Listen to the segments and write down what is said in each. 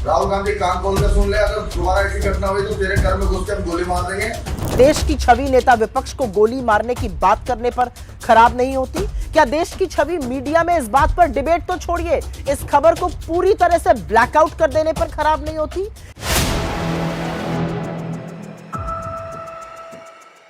राहुल गांधी कान खोल कर सुन ले, अगर दोबारा ऐसी घटना हुई तो तेरे घर में घुस के हम गोली मार देंगे। देश की छवि नेता विपक्ष को गोली मारने की बात करने पर खराब नहीं होती? क्या देश की छवि मीडिया में इस बात पर डिबेट तो छोड़िए, इस खबर को पूरी तरह से ब्लैकआउट कर देने पर खराब नहीं होती?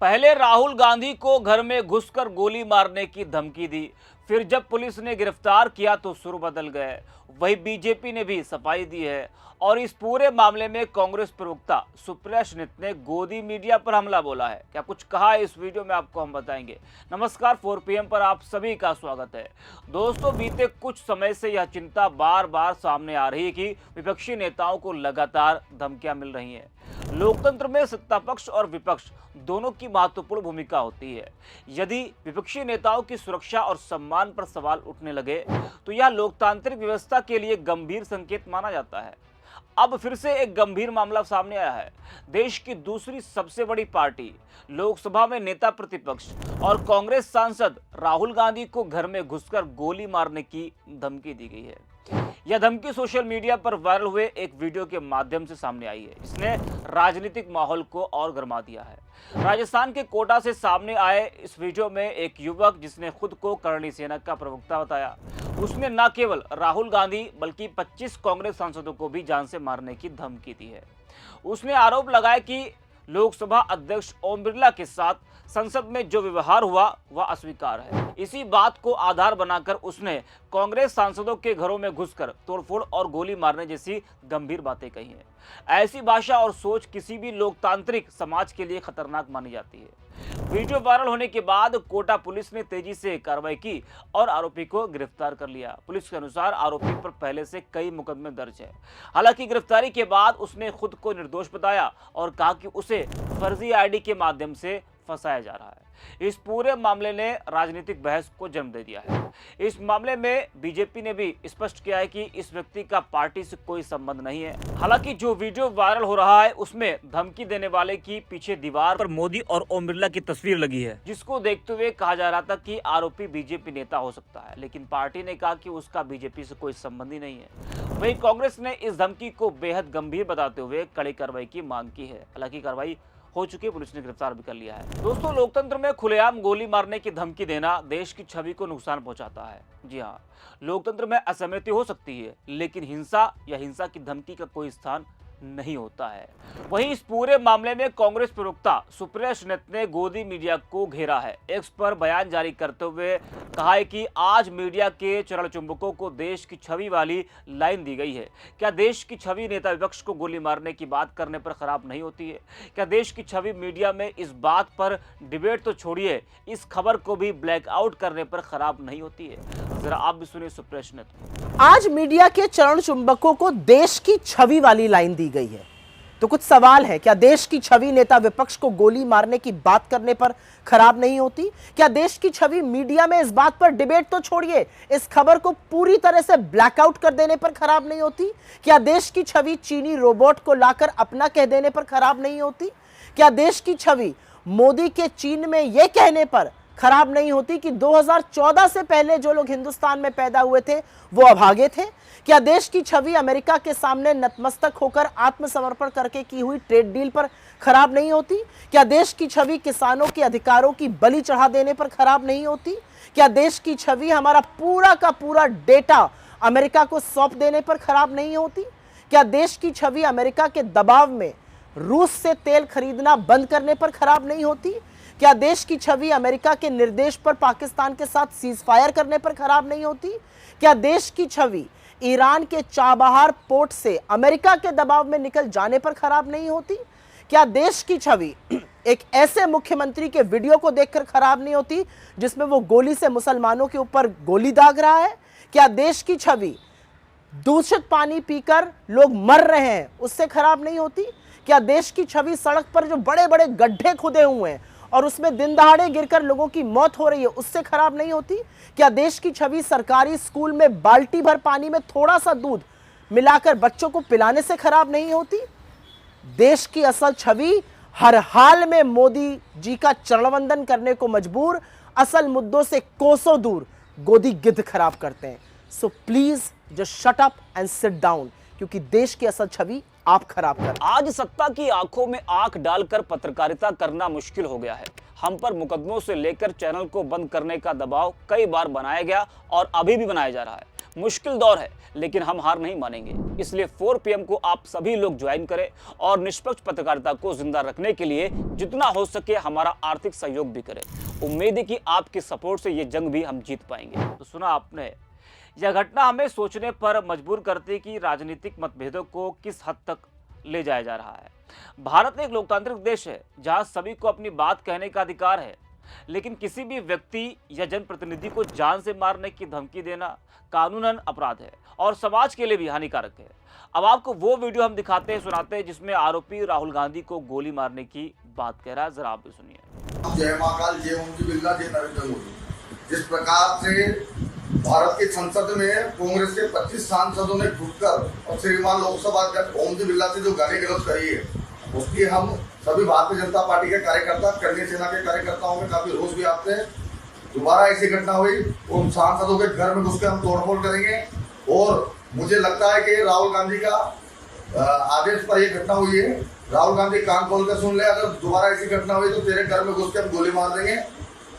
पहले राहुल गांधी को घर में घुसकर गोली मारने की धमकी दी, फिर जब पुलिस ने गिरफ्तार किया तो सुर बदल गए। वही बीजेपी ने भी सफाई दी है और इस पूरे मामले में कांग्रेस प्रवक्ता सुप्रिया सुनित ने गोदी मीडिया पर हमला बोला है। क्या कुछ कहा है इस वीडियो में आपको हम बताएंगे। नमस्कार, 4 PM पर आप सभी का स्वागत है। दोस्तों, बीते कुछ समय से यह चिंता बार बार सामने आ रही है कि विपक्षी नेताओं को लगातार धमकियां मिल रही हैं। लोकतंत्र में सत्ता पक्ष और विपक्ष दोनों की महत्वपूर्ण भूमिका होती है। यदि विपक्षी नेताओं की सुरक्षा और सम्मान पर सवाल उठने लगे तो यह लोकतांत्रिक व्यवस्था के लिए गंभीर संकेत माना जाता है। अब फिर से एक गंभीर मामला सामने आया है। देश की दूसरी सबसे बड़ी पार्टी लोकसभा में नेता प्रतिपक्ष और कांग्रेस सांसद राहुल गांधी को घर में घुसकर गोली मारने की धमकी दी गई है। यह धमकी सोशल मीडिया पर वायरल हुए एक वीडियो के माध्यम से सामने आई है। इसने राजनीतिक माहौल को और गर्मा दिया है। राजस्थान के कोटा से सामने आए इस वीडियो में एक युवक, जिसने खुद को करणी सेना का प्रवक्ता बताया, उसने न केवल राहुल गांधी बल्कि 25 कांग्रेस सांसदों को भी जान से मारने की धमकी दी है। उसने आरोप लगाया कि लोकसभा अध्यक्ष ओम बिरला के साथ संसद में जो व्यवहार हुआ वह अस्वीकार है। इसी बात को आधार बनाकर उसने कांग्रेस सांसदों के घरों में घुसकर तोड़फोड़ और गोली मारने जैसी गंभीर बातें कही हैं। ऐसी भाषा और सोच किसी भी लोकतांत्रिक समाज के लिए खतरनाक मानी जाती है। वीडियो वायरल होने के बाद कोटा पुलिस ने तेजी से कार्रवाई की और आरोपी को गिरफ्तार कर लिया। पुलिस के अनुसार आरोपी पर पहले से कई मुकदमे दर्ज है। हालांकि गिरफ्तारी के बाद उसने खुद को निर्दोष बताया और कहा कि उसे फर्जी आईडी के माध्यम से फंसाया जा रहा है। इस पूरे मामले ने राजनीतिक बहस को जन्म दे दिया है। इस मामले में बीजेपी ने भी स्पष्ट किया है कि इस व्यक्ति का पार्टी से कोई संबंध नहीं है। हालांकि जो वीडियो वायरल हो रहा है उसमें धमकी देने वाले की पीछे दीवार पर मोदी और ओम बिरला की तस्वीर लगी है, जिसको देखते हुए कहा जा रहा था कि आरोपी बीजेपी नेता हो सकता है, लेकिन पार्टी ने कहा कि उसका बीजेपी से कोई संबंध ही नहीं है। वहीं कांग्रेस ने इस धमकी को बेहद गंभीर बताते हुए कड़ी कार्रवाई की मांग की है। हालांकि कार्रवाई हो चुकी है, पुलिस ने गिरफ्तार भी कर लिया है। दोस्तों, लोकतंत्र में खुलेआम गोली मारने की धमकी देना देश की छवि को नुकसान पहुंचाता है। जी हाँ, लोकतंत्र में असहमति हो सकती है, लेकिन हिंसा या हिंसा की धमकी का कोई स्थान नहीं होता है। वहीं इस पूरे मामले में कांग्रेस प्रवक्ता सुप्रिया सुनित ने गोदी मीडिया को घेरा है। एक्स पर बयान जारी करते हुए कहा है कि आज मीडिया के चरण चुंबकों को देश की छवि वाली लाइन दी गई है। क्या देश की छवि नेता विपक्ष को गोली मारने की बात करने पर खराब नहीं होती है? क्या देश की छवि मीडिया में इस बात पर डिबेट तो छोड़िए, इस खबर को भी ब्लैकआउट करने पर खराब नहीं होती है? जरा आप भी सुनिए सुप्रिया सुनित। आज मीडिया के चरण चुंबकों को देश की छवि वाली लाइन दी गई है, तो कुछ सवाल है। क्या देश की छवि नेता विपक्ष को गोली मारने की बात करने पर खराब नहीं होती? क्या देश की छवि मीडिया में इस बात पर डिबेट तो छोड़िए, इस खबर को पूरी तरह से ब्लैकआउट कर देने पर खराब नहीं होती? क्या देश की छवि चीनी रोबोट को लाकर अपना कह देने पर खराब नहीं होती? क्या देश की छवि मोदी के चीन में यह कहने पर खराब नहीं होती कि 2014 से पहले जो लोग हिंदुस्तान में पैदा हुए थे वो अभागे थे? क्या देश की छवि अमेरिका के सामने नतमस्तक होकर आत्मसमर्पण करके की हुई ट्रेड डील पर खराब नहीं होती? क्या देश की छवि किसानों के अधिकारों की बलि चढ़ा देने पर खराब नहीं होती? क्या देश की छवि हमारा पूरा का पूरा डेटा अमेरिका को सौंप देने पर खराब नहीं होती? क्या देश की छवि अमेरिका के दबाव में रूस से तेल खरीदना बंद करने पर खराब नहीं होती? क्या देश की छवि अमेरिका के निर्देश पर पाकिस्तान के साथ सीज फायर करने पर खराब नहीं होती? क्या देश की छवि ईरान के चाबहार पोर्ट से अमेरिका के दबाव में निकल जाने पर खराब नहीं होती? क्या देश की छवि एक ऐसे मुख्यमंत्री के वीडियो को देखकर खराब नहीं होती जिसमें वो गोली से मुसलमानों के ऊपर गोली दाग रहा है? क्या देश की छवि दूषित पानी पीकर लोग मर रहे हैं उससे खराब नहीं होती? क्या देश की छवि सड़क पर जो बड़े बड़े गड्ढे खुदे हुए हैं और उसमें दिन दहाड़े गिरकर लोगों की मौत हो रही है उससे खराब नहीं होती? क्या देश की छवि सरकारी स्कूल में बाल्टी भर पानी में थोड़ा सा दूध मिलाकर बच्चों को पिलाने से खराब नहीं होती? देश की असल छवि हर हाल में मोदी जी का चरणवंदन करने को मजबूर, असल मुद्दों से कोसों दूर गोदी गिद्ध खराब करते हैं। So please just shut up and sit down. क्योंकि देश की असल छवि आप खराब कर रहे हैं। आज सत्ता की आंखों में आंख डालकर पत्रकारिता करना मुश्किल हो गया है। हम पर मुकदमों से लेकर चैनल को बंद करने का दबाव कई बार बनाया गया और अभी भी बनाया जा रहा है। मुश्किल दौर है, लेकिन हम हार नहीं मानेंगे। इसलिए 4 PM को आप सभी लोग ज्वाइन करें और निष्पक्ष पत्रकारिता को जिंदा रखने के लिए जितना हो सके हमारा आर्थिक सहयोग भी करें। उम्मीद है कि आपके सपोर्ट से ये जंग भी हम जीत पाएंगे। तो सुना आपने, यह घटना हमें सोचने पर मजबूर करती है कि राजनीतिक मतभेदों को किस हद तक ले जाया जा रहा है। भारत एक लोकतांत्रिक देश है जहां सभी को अपनी बात कहने का अधिकार है, लेकिन किसी भी व्यक्ति या जनप्रतिनिधि को जान से मारने की धमकी देना कानूनन अपराध है और समाज के लिए भी हानिकारक है। अब आपको वो वीडियो हम दिखाते हैं, सुनाते हैं, जिसमें आरोपी राहुल गांधी को गोली मारने की बात कह रहा है। जरा आप भी सुनिए। जय महाकाल, जय ओम बिरला, जय नरेंद्र मोदी। जिस प्रकार से भारत की संसद में कांग्रेस के 25 सांसदों ने घुसकर और श्रीमान लोकसभा अध्यक्ष ओम बिरला से जो गाली गलौज करी है, उसकी हम सभी भारतीय जनता पार्टी के कार्यकर्ता, करनी सेना के कार्यकर्ताओं में काफी रोष भी आते हैं। दोबारा ऐसी घटना हुई, उन सांसदों के घर में घुस के हम तोड़फोड़ करेंगे। और मुझे लगता है कि राहुल गांधी का आदेश पर यह घटना हुई है। राहुल गांधी कान खोल कर सुन ले, अगर दोबारा ऐसी घटना हुई तो तेरे घर में घुस के हम गोली मार देंगे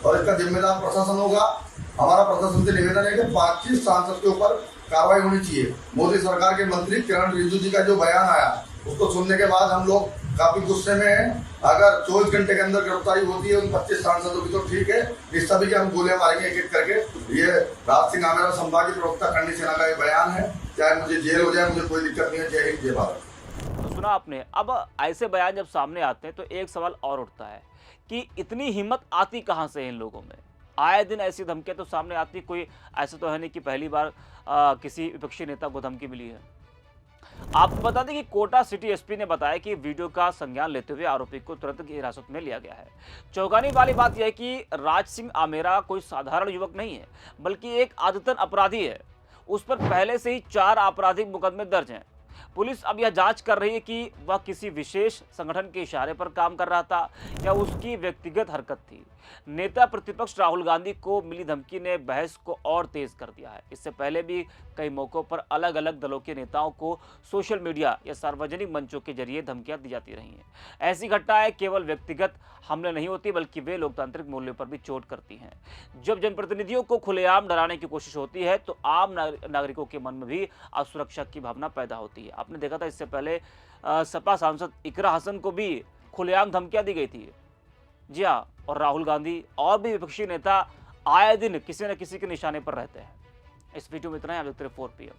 और इसका जिम्मेदार प्रशासन होगा। हमारा प्रशासन से निवेदन है कि 25 सांसद के ऊपर कार्रवाई होनी चाहिए। मोदी सरकार के मंत्री किरण रिजिजू जी का जो बयान आया, उसको सुनने के बाद हम लोग काफी गुस्से में हैं। अगर 24 घंटे के अंदर गिरफ्तारी होती है उन 25 सांसदों की तो ठीक है, इस सभी के हम गोलियां मारेंगे एक एक करके। ये राज सिंह आमेरा संभाग के प्रवक्ता करनी सेना का ये बयान है। चाहे मुझे जेल हो जाए, मुझे कोई दिक्कत नहीं है। जय हिंद, जय भारत। तो सुना आपने। अब ऐसे बयान जब सामने आते हैं तो एक सवाल और उठता है कि इतनी हिम्मत आती कहां से है इन लोगों में। आए दिन ऐसी धमकियां तो सामने आती, कोई ऐसा तो है नहीं कि पहली बार किसी विपक्षी नेता को धमकी मिली है। आपको बता दें कि कोटा सिटी एसपी ने बताया कि वीडियो का संज्ञान लेते हुए आरोपी को तुरंत हिरासत में लिया गया है। चौंकाने वाली बात यह है कि राज सिंह आमेरा कोई साधारण युवक नहीं है, बल्कि एक आदतन अपराधी है। उस पर पहले से ही 4 आपराधिक मुकदमे दर्ज हैं। पुलिस अब यह जांच कर रही है कि वह किसी विशेष संगठन के इशारे पर काम कर रहा था या उसकी व्यक्तिगत हरकत थी। नेता प्रतिपक्ष राहुल गांधी को मिली धमकी ने बहस को और तेज कर दिया है। इससे पहले भी कई मौकों पर अलग अलग दलों के नेताओं को सोशल मीडिया या सार्वजनिक मंचों के जरिए धमकियां दी जाती रही हैं। ऐसी घटनाएं केवल व्यक्तिगत हमले नहीं होती, बल्कि वे लोकतांत्रिक मूल्यों पर भी चोट करती हैं। जब जनप्रतिनिधियों को खुलेआम डराने की कोशिश होती है तो आम नागरिकों के मन में भी असुरक्षा की भावना पैदा होती है। आपने देखा था इससे पहले सपा सांसद इकरा हसन को भी खुलेआम धमकियां दी गई थी। जी हाँ, और राहुल गांधी और भी विपक्षी नेता आए दिन किसी न किसी के निशाने पर रहते हैं। इस वीडियो में इतना ही। आप देखते रहिए 4 PM।